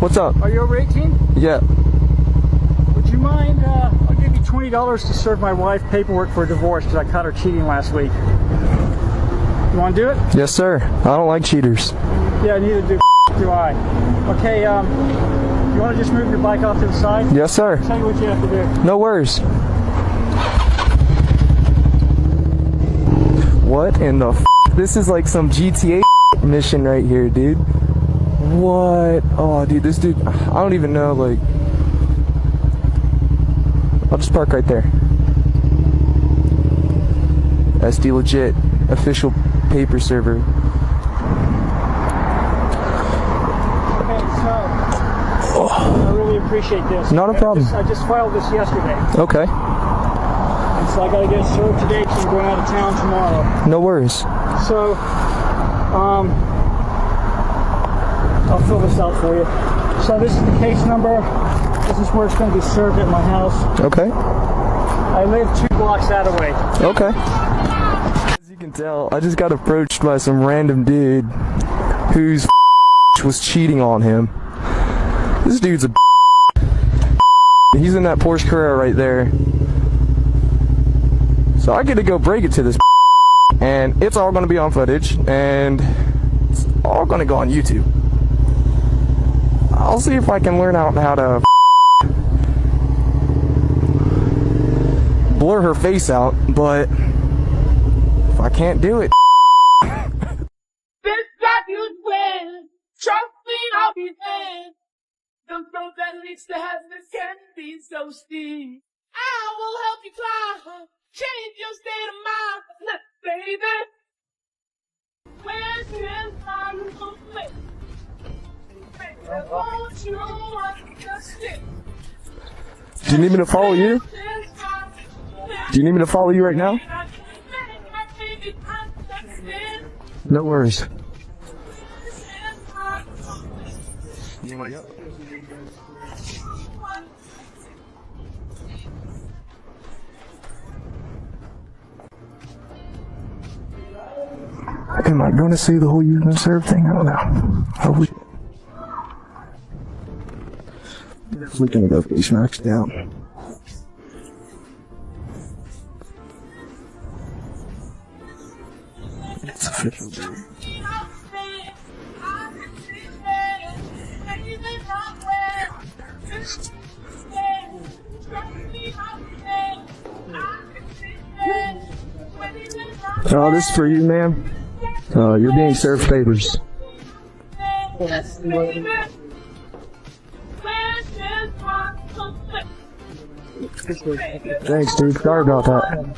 What's up? Are you over 18? Yeah. Would you mind, I'll give you $20 to serve my wife paperwork for a divorce because I caught her cheating last week. You want to do it? Yes, sir. I don't like cheaters. Yeah, neither do I. Okay, you want to just move your bike off to the side? Yes, sir. I'll tell you what you have to do. No worries. What in the f? This is like some GTA mission right here, dude. What? Oh, dude, this dude, I don't even know, like... I'll just park right there. SD legit, official paper server. Okay, so, I really appreciate this. Not a problem. I just filed this yesterday. Okay. And so I gotta get it served today because I'm going out of town tomorrow. No worries. So, I'll fill this out for you. So this is the case number. This is where it's going to be served at my house. Okay. I live 2 blocks that away. Okay. As you can tell, I just got approached by some random dude whose was cheating on him. This dude's a he's in that Porsche Carrera right there. So I get to go break it to this and it's all going to be on footage and it's all going to go on YouTube. I'll see if I can learn out how to blur her face out, but if I can't do it. This God you win, trust me, I'll be there. The road that leads to heaven can be so steep. I will help you climb, change your state of mind, baby. Where's this time to play? Won't you understand? Do you need me to follow you? Do you need me to follow you right now? No worries. Am I going to see the whole use and serve thing? I don't know. Hopefully. Definitely gonna go face max down. It's official, dude. Oh, this is for you, ma'am. You're being served favors. Thanks, dude. Sorry about that.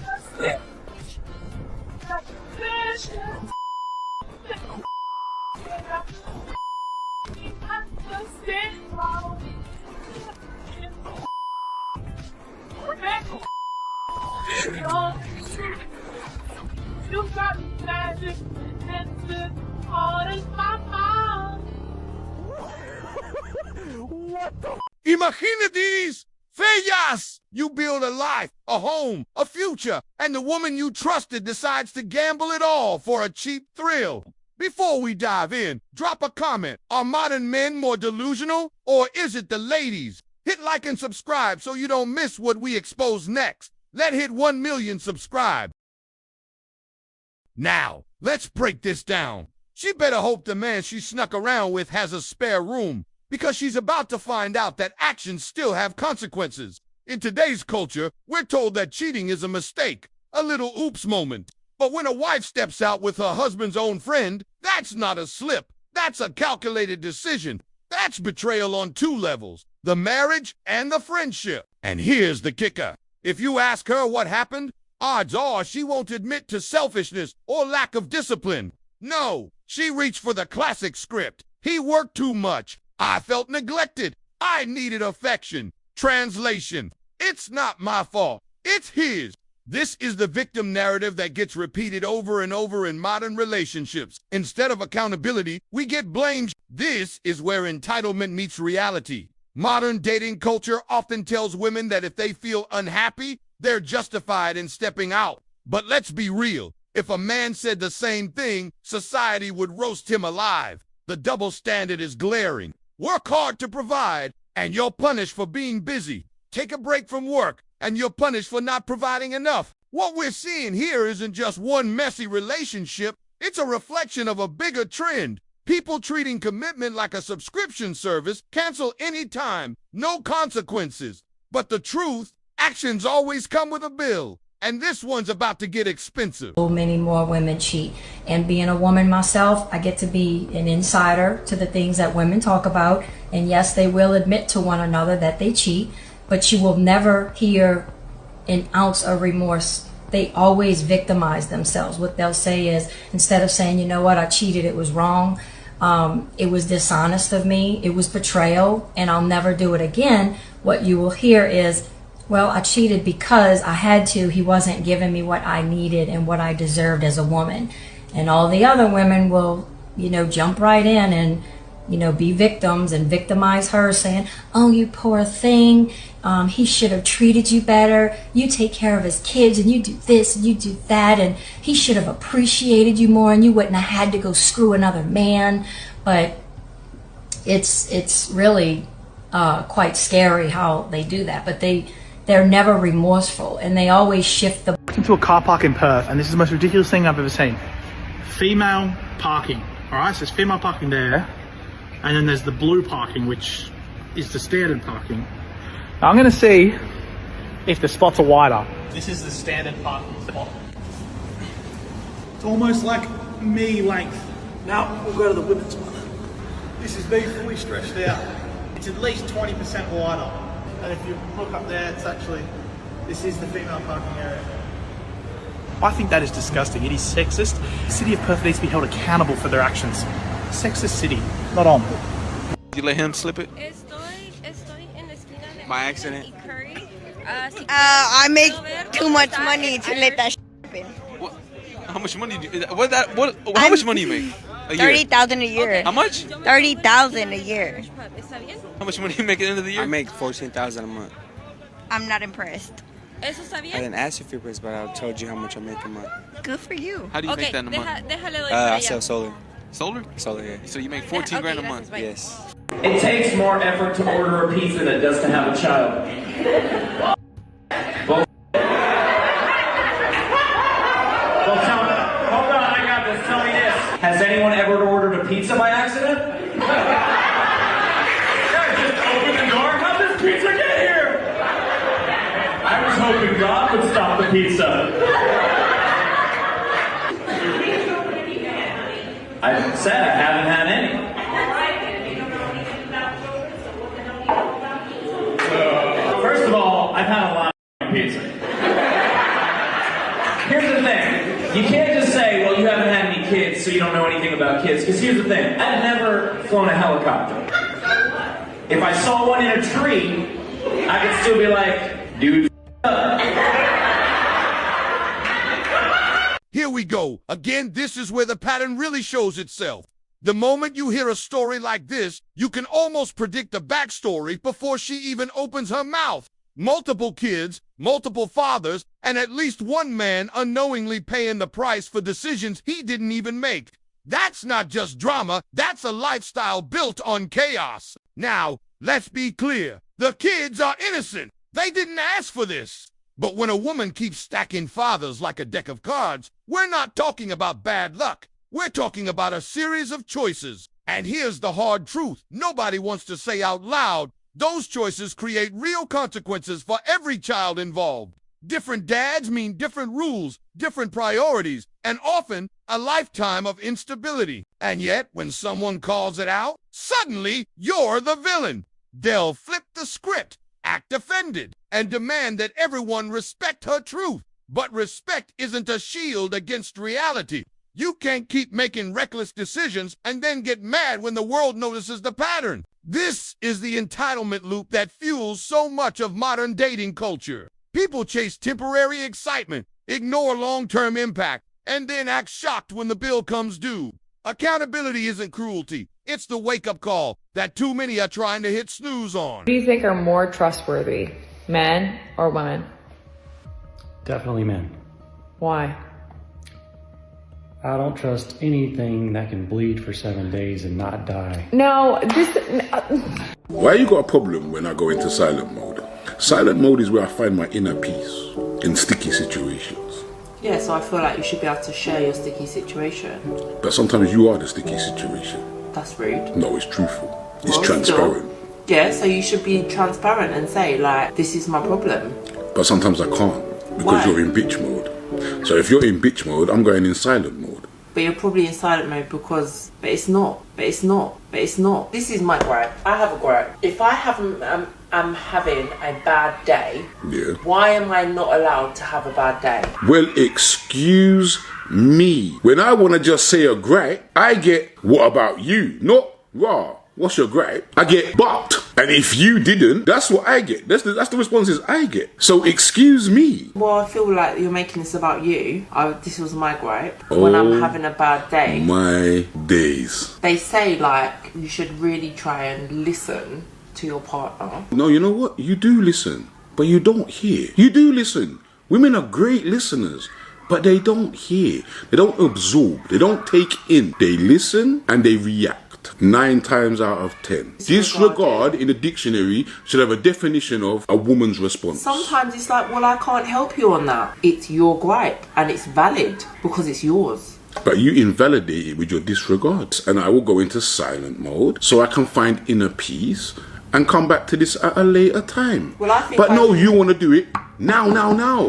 Imagínate, Fellas! You build a life, a home, a future, and the woman you trusted decides to gamble it all for a cheap thrill. Before we dive in, drop a comment. Are modern men more delusional, or is it the ladies? Hit like and subscribe so you don't miss what we expose next. Let's hit 1 million subscribe. Now, let's break this down. She better hope the man she snuck around with has a spare room, because she's about to find out that actions still have consequences. In today's culture, we're told that cheating is a mistake, a little oops moment. But when a wife steps out with her husband's own friend, that's not a slip. That's a calculated decision. That's betrayal on 2 levels, the marriage and the friendship. And here's the kicker. If you ask her what happened, odds are she won't admit to selfishness or lack of discipline. No, she reached for the classic script. He worked too much. I felt neglected. I needed affection. Translation: it's not my fault. It's his. This is the victim narrative that gets repeated over and over in modern relationships. Instead of accountability, we get blamed. This is where entitlement meets reality. Modern dating culture often tells women that if they feel unhappy, they're justified in stepping out. But let's be real. If a man said the same thing, society would roast him alive. The double standard is glaring. Work hard to provide, and you're punished for being busy. Take a break from work, and you're punished for not providing enough. What we're seeing here isn't just one messy relationship. It's a reflection of a bigger trend. People treating commitment like a subscription service, cancel anytime, no consequences. But the truth, actions always come with a bill. And this one's about to get expensive. So many more women cheat. And being a woman myself, I get to be an insider to the things that women talk about. And yes, they will admit to one another that they cheat, but you will never hear an ounce of remorse. They always victimize themselves. What they'll say is, instead of saying, you know what, I cheated, it was wrong, it was dishonest of me, it was betrayal, and I'll never do it again, what you will hear is, well, I cheated because I had to. He wasn't giving me what I needed and what I deserved as a woman. And all the other women will, jump right in and, be victims and victimize her, saying, oh, you poor thing. He should have treated you better. You take care of his kids and you do this and you do that. And he should have appreciated you more and you wouldn't have had to go screw another man. But it's really quite scary how they do that. But they're never remorseful, and they always shift the... Into a car park in Perth, and this is the most ridiculous thing I've ever seen. Female parking, alright, so there's female parking there, and then there's the blue parking, which is the standard parking. Now I'm going to see if the spots are wider. This is the standard parking spot. It's almost like me length. Now we'll go to the women's one. This is me fully stretched out. It's at least 20% wider. And if you look up there, it's actually, this is the female parking area. I think that is disgusting. It is sexist. The city of Perth needs to be held accountable for their actions. Sexist city, not on. Did you let him slip it? By accident? I make too much money to let that happen. What? How much money do you, how much money you make? A year? 30,000 a year. How much? 30,000 a year. How much money you make at the end of the year? I make 14,000 a month. I'm not impressed. I didn't ask you for your price, but I told you how much I make a month. Good for you. How do you make that in a month? I sell solar. Solar? Solar, yeah. So you make 14 grand a month? Yes. It takes more effort to order a pizza than it does to have a child. Well, hold on, I got this. Tell me this. Has anyone ever ordered a pizza by accident? Yeah, just open the door. How'd this pizza get here? I was hoping God would stop the pizza. I said I haven't had any. First of all, I've had a lot of pizza. Here's the thing. You can't just say, well, you haven't had any kids, so you don't know anything about kids. Because here's the thing. I've never flown a helicopter. If I saw one in a tree, I could still be like, dude, Here we go. Again, this is where the pattern really shows itself. The moment you hear a story like this, you can almost predict the backstory before she even opens her mouth. Multiple kids, multiple fathers, and at least one man unknowingly paying the price for decisions he didn't even make. That's not just drama, that's a lifestyle built on chaos. Now, let's be clear. The kids are innocent. They didn't ask for this. But when a woman keeps stacking fathers like a deck of cards, we're not talking about bad luck. We're talking about a series of choices. And here's the hard truth. Nobody wants to say out loud, those choices create real consequences for every child involved. Different dads mean different rules, different priorities, and often a lifetime of instability. And yet, when someone calls it out, suddenly you're the villain. They'll flip the script, act offended, and demand that everyone respect her truth. But respect isn't a shield against reality. You can't keep making reckless decisions and then get mad when the world notices the pattern. This is the entitlement loop that fuels so much of modern dating culture. People chase temporary excitement, ignore long-term impact, and then act shocked when the bill comes due. Accountability isn't cruelty. It's the wake-up call that too many are trying to hit snooze on. Who do you think are more trustworthy, men or women? Definitely men. Why? I don't trust anything that can bleed for 7 days and not die. No, this... Why you got a problem when I go into silent mode? Silent mode is where I find my inner peace in sticky situations. Yeah, so I feel like you should be able to share your sticky situation. But sometimes you are the sticky situation. That's rude. No, it's truthful. It's transparent. Yeah, so you should be transparent and say, like, this is my problem. But sometimes I can't because you're in bitch mode. So if you're in bitch mode, I'm going in silent mode. But you're probably in silent mode because, but it's not. This is my gripe. I have a gripe. If I haven't, I'm having a bad day, why am I not allowed to have a bad day? Well, excuse me. When I want to just say a gripe, I get, what about you? Not, raw. What's your gripe? I get but. And if you didn't, that's what I get. That's the responses I get. So excuse me. Well, I feel like you're making this about you. This was my gripe. When I'm having a bad day. My days. They say like you should really try and listen to your partner. No, you know what? You do listen, but you don't hear. You do listen. Women are great listeners, but they don't hear. They don't absorb. They don't take in. They listen and they react. 9 times out of 10. Disregard in the dictionary should have a definition of a woman's response. Sometimes it's like, well, I can't help you on that. It's your gripe and it's valid because it's yours. But you invalidate it with your disregards. And I will go into silent mode so I can find inner peace and come back to this at a later time. Well, I think but no, you want to do it now.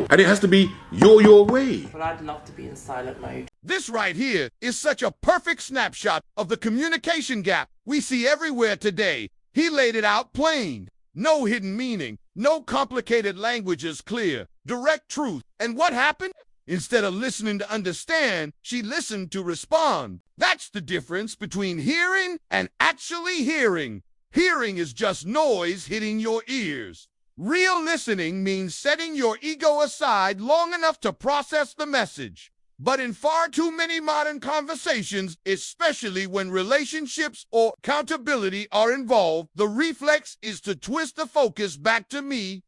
And it has to be your way. Well, I'd love to be in silent mode. This right here is such a perfect snapshot of the communication gap we see everywhere today. He laid it out plain. No hidden meaning, no complicated language is clear, direct truth. And what happened? Instead of listening to understand, she listened to respond. That's the difference between hearing and actually hearing. Hearing is just noise hitting your ears. Real listening means setting your ego aside long enough to process the message. But in far too many modern conversations, especially when relationships or accountability are involved, the reflex is to twist the focus back to me.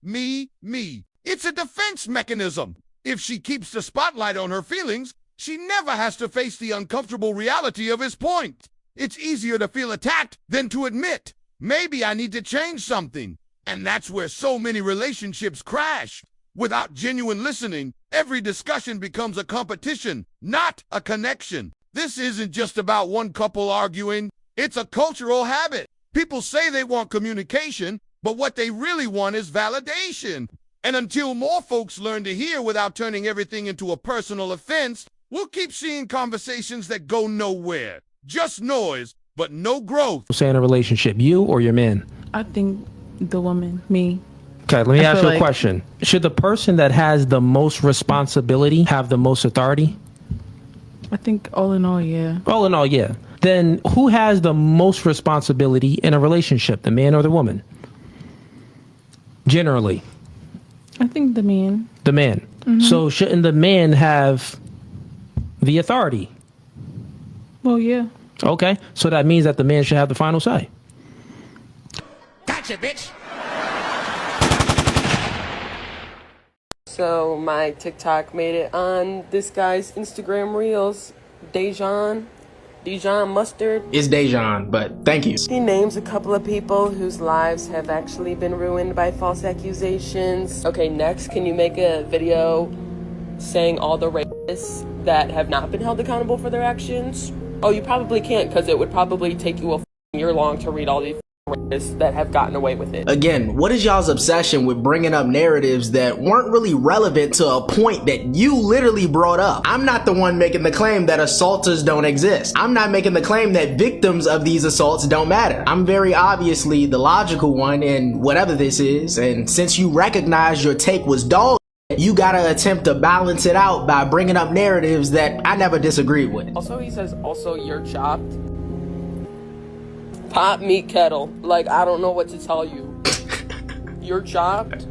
It's a defense mechanism. If she keeps the spotlight on her feelings, she never has to face the uncomfortable reality of his point. It's easier to feel attacked than to admit, maybe I need to change something. And that's where so many relationships crash. Without genuine listening, every discussion becomes a competition, not a connection. This isn't just about one couple arguing. It's a cultural habit. People say they want communication, but what they really want is validation. And until more folks learn to hear without turning everything into a personal offense, we'll keep seeing conversations that go nowhere. Just noise, but no growth. Say in a relationship, you or your man? I think the woman, me. Okay, let me ask you a question. Should the person that has the most responsibility have the most authority? I think all in all, yeah. All in all, yeah. Then who has the most responsibility in a relationship, the man or the woman? Generally. I think the man. The man. Mm-hmm. So shouldn't the man have the authority? Well, yeah. Okay, so that means that the man should have the final say. Gotcha, bitch. So my TikTok made it on this guy's Instagram Reels, Dejan Mustard. It's Dejan, but thank you. He names a couple of people whose lives have actually been ruined by false accusations. Okay, next, can you make a video saying all the rapists that have not been held accountable for their actions? Oh, you probably can't, because it would probably take you a year long to read all these rapists that have gotten away with it. Again, what is y'all's obsession with bringing up narratives that weren't really relevant to a point that you literally brought up? I'm not the one making the claim that assaulters don't exist. I'm not making the claim that victims of these assaults don't matter. I'm very obviously the logical one in whatever this is, and since you recognize your take was dog, you gotta attempt to balance it out by bringing up narratives that I never disagreed with. Also, he says, also, you're chopped. Pot meat kettle. Like, I don't know what to tell you. You're chopped?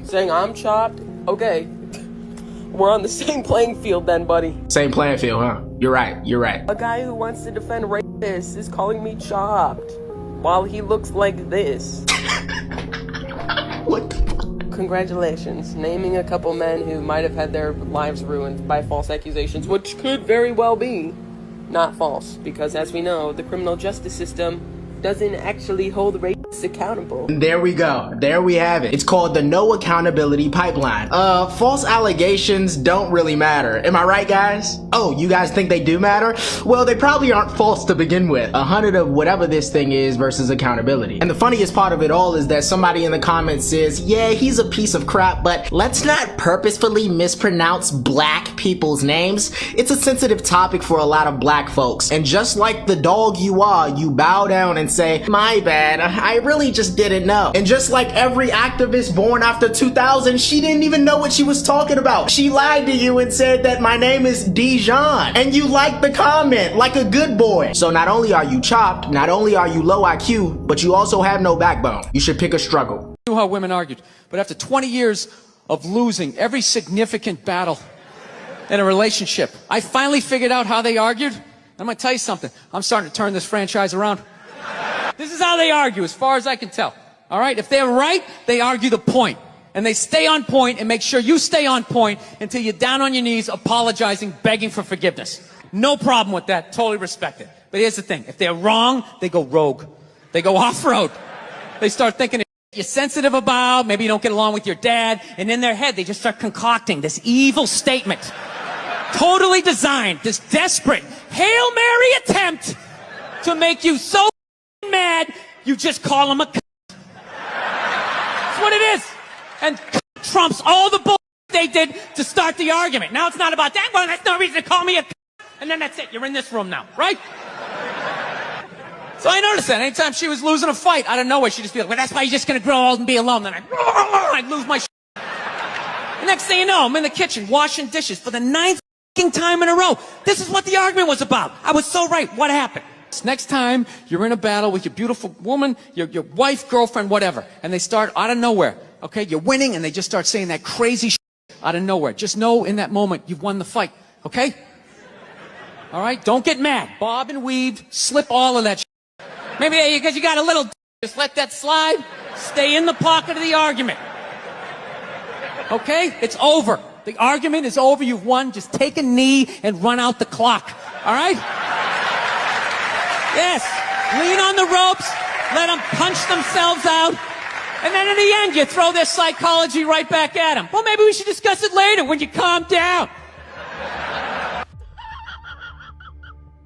Saying I'm chopped? Okay. We're on the same playing field then, buddy. Same playing field, huh? You're right. A guy who wants to defend rapists is calling me chopped while he looks like this. What the fuck? congratulations. Naming a couple men who might have had their lives ruined by false accusations, which could very well be not false, because as we know, the criminal justice system doesn't actually hold the rapists accountable. There we go. There we have it. It's called the no accountability pipeline. False allegations don't really matter. Am I right, guys? Oh, you guys think they do matter? Well, they probably aren't false to begin with. 100 of whatever this thing is versus accountability. And the funniest part of it all is that somebody in the comments says, yeah, he's a piece of crap, but let's not purposefully mispronounce black people's names. It's a sensitive topic for a lot of black folks. And just like the dog you are, you bow down and say, my bad, I really just didn't know. And just like every activist born after 2000, she didn't even know what she was talking about. She lied to you and said that my name is Dijon, and you liked the comment like a good boy. So not only are you chopped, not only are you low IQ, but you also have no backbone. You should pick a struggle. I knew how women argued, but after 20 years of losing every significant battle in a relationship, I finally figured out how they argued. I'm gonna tell you something. I'm starting to turn this franchise around. This is how they argue, as far as I can tell. All right? If they're right, they argue the point. And they stay on point and make sure you stay on point until you're down on your knees, apologizing, begging for forgiveness. No problem with that. Totally respect it. But here's the thing. If they're wrong, they go rogue. They go off-road. They start thinking you're sensitive about, maybe you don't get along with your dad, and in their head, they just start concocting this evil statement. Totally designed, this desperate Hail Mary attempt to make you so mad, you just call him a c***. That's what it is. And trumps all the bull they did to start the argument. Now it's not about that. Well, that's no reason to call me a c***. And then that's it. You're in this room now, right? So I noticed that anytime she was losing a fight, out of nowhere, she'd just be like, well, that's why you're just going to grow old and be alone. Then I'd lose my shit. The next thing you know, I'm in the kitchen washing dishes for the 9th time in a row. This is what the argument was about. I was so right. What happened? Next time you're in a battle with your beautiful woman, your wife, girlfriend, whatever, and they start out of nowhere, okay, you're winning, and they just start saying that crazy shit out of nowhere. Just know in that moment you've won the fight, okay? All right? Don't get mad. Bob and weave, slip all of that shit. Maybe because you got a little just let that slide. Stay in the pocket of the argument. Okay? It's over. The argument is over. You've won. Just take a knee and run out the clock. All right? Yes. Lean on the ropes. Let them punch themselves out. And then in the end, you throw their psychology right back at them. Well, maybe we should discuss it later when you calm down.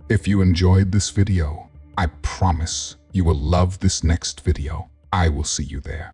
If you enjoyed this video, I promise you will love this next video. I will see you there.